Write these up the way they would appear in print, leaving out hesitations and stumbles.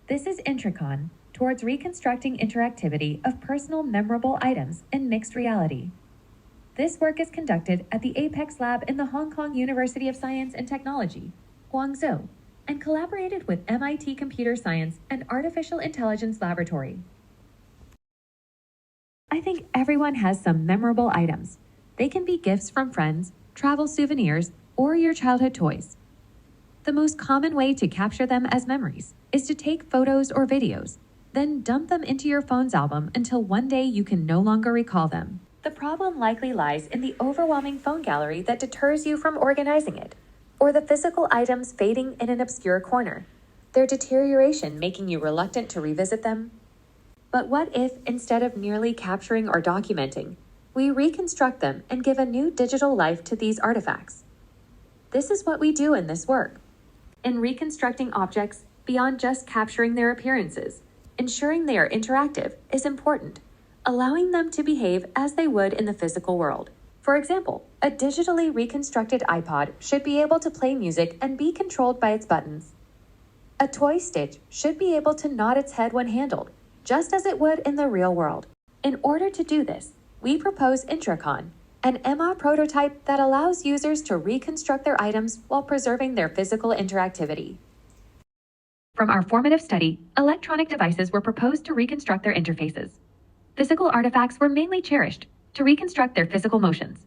This is Intricon, towards reconstructing interactivity of personal memorable items in mixed reality. This work is conducted at the Apex Lab in the Hong Kong University of Science and Technology, Guangzhou, and collaborated with MIT Computer Science and Artificial Intelligence Laboratory. I think everyone has some memorable items. They can be gifts from friends, travel souvenirs, or your childhood toys. The most common way to capture them as memories is to take photos or videos, then dump them into your phone's album until one day you can no longer recall them. The problem likely lies in the overwhelming phone gallery that deters you from organizing it, or the physical items fading in an obscure corner, their deterioration making you reluctant to revisit them. But what if, instead of merely capturing or documenting, we reconstruct them and give a new digital life to these artifacts? This is what we do in this work. In reconstructing objects, beyond just capturing their appearances, ensuring they are interactive is important, allowing them to behave as they would in the physical world. For example, a digitally reconstructed iPod should be able to play music and be controlled by its buttons. A toy Stitch should be able to nod its head when handled, just as it would in the real world. In order to do this, we propose Intricon, an MR prototype that allows users to reconstruct their items while preserving their physical interactivity. From our formative study, electronic devices were proposed to reconstruct their interfaces. Physical artifacts were mainly cherished to reconstruct their physical motions.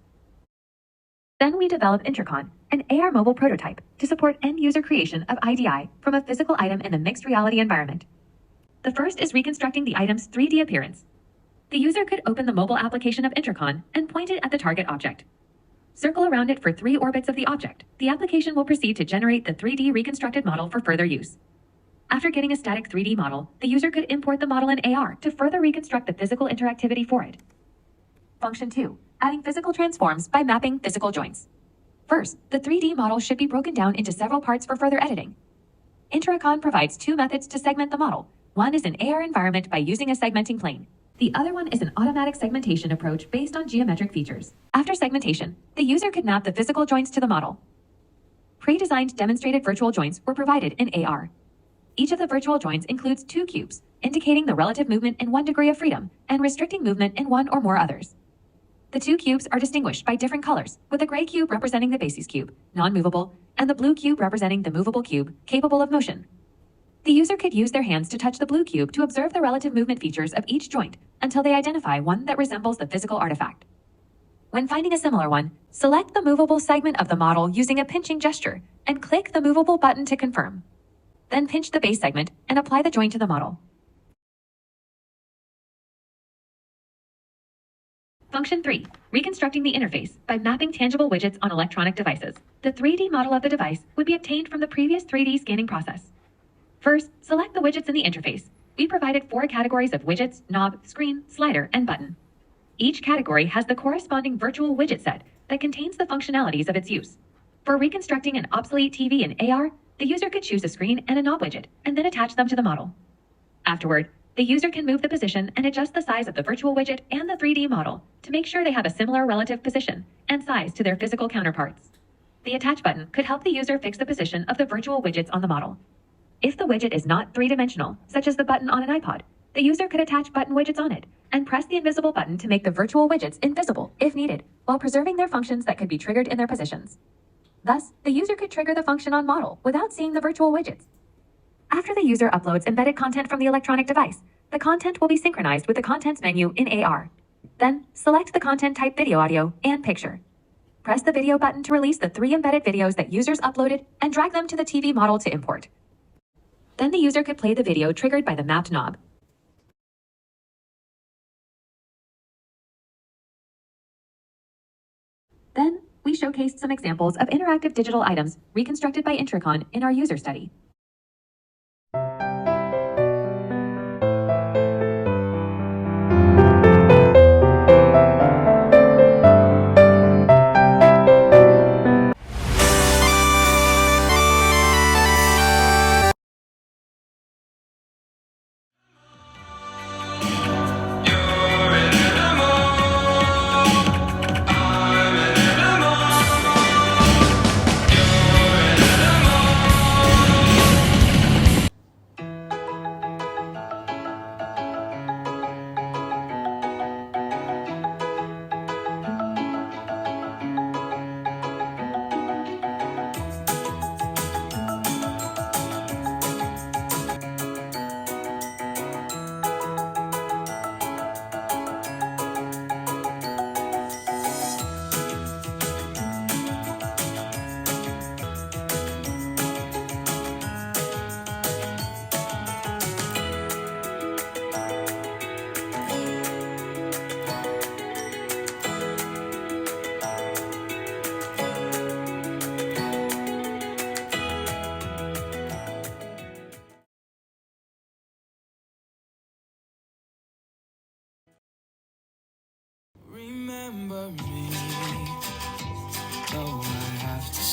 Then we developed Intricon, an AR mobile prototype to support end-user creation of IDI from a physical item in a mixed reality environment. The first is reconstructing the item's 3D appearance. The user could open the mobile application of Intricon and point it at the target object. Circle around it for 3 orbits of the object. The application will proceed to generate the 3D reconstructed model for further use. After getting a static 3D model, the user could import the model in AR to further reconstruct the physical interactivity for it. Function 2. Adding physical transforms by mapping physical joints. First, the 3D model should be broken down into several parts for further editing. Intricon provides 2 methods to segment the model. One is an AR environment by using a segmenting plane. The other one is an automatic segmentation approach based on geometric features. After segmentation, the user could map the physical joints to the model. Pre-designed demonstrated virtual joints were provided in AR. Each of the virtual joints includes 2 cubes, indicating the relative movement in one degree of freedom and restricting movement in one or more others. The 2 cubes are distinguished by different colors, with the gray cube representing the basis cube, non-movable, and the blue cube representing the movable cube, capable of motion. The user could use their hands to touch the blue cube to observe the relative movement features of each joint until they identify one that resembles the physical artifact. When finding a similar one, select the movable segment of the model using a pinching gesture and click the movable button to confirm. Then pinch the base segment and apply the joint to the model. Function 3. Reconstructing the interface by mapping tangible widgets on electronic devices. The 3D model of the device would be obtained from the previous 3D scanning process. First, select the widgets in the interface. We provided 4 categories of widgets, knob, screen, slider, and button. Each category has the corresponding virtual widget set that contains the functionalities of its use. For reconstructing an obsolete TV in AR, the user could choose a screen and a knob widget, and then attach them to the model. Afterward, the user can move the position and adjust the size of the virtual widget and the 3D model to make sure they have a similar relative position and size to their physical counterparts. The Attach button could help the user fix the position of the virtual widgets on the model. If the widget is not 3-dimensional, such as the button on an iPod, the user could attach button widgets on it and press the invisible button to make the virtual widgets invisible if needed, while preserving their functions that could be triggered in their positions. Thus, the user could trigger the function on model without seeing the virtual widgets. After the user uploads embedded content from the electronic device, the content will be synchronized with the Contents menu in AR. Then, select the content type video, audio, and picture. Press the video button to release the 3 embedded videos that users uploaded and drag them to the TV model to import. Then the user could play the video triggered by the mapped knob. Then, we showcased some examples of interactive digital items reconstructed by Intricon in our user study.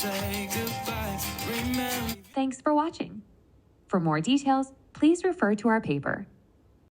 say goodbye. Remember. Thanks for watching. For more details, please refer to our paper.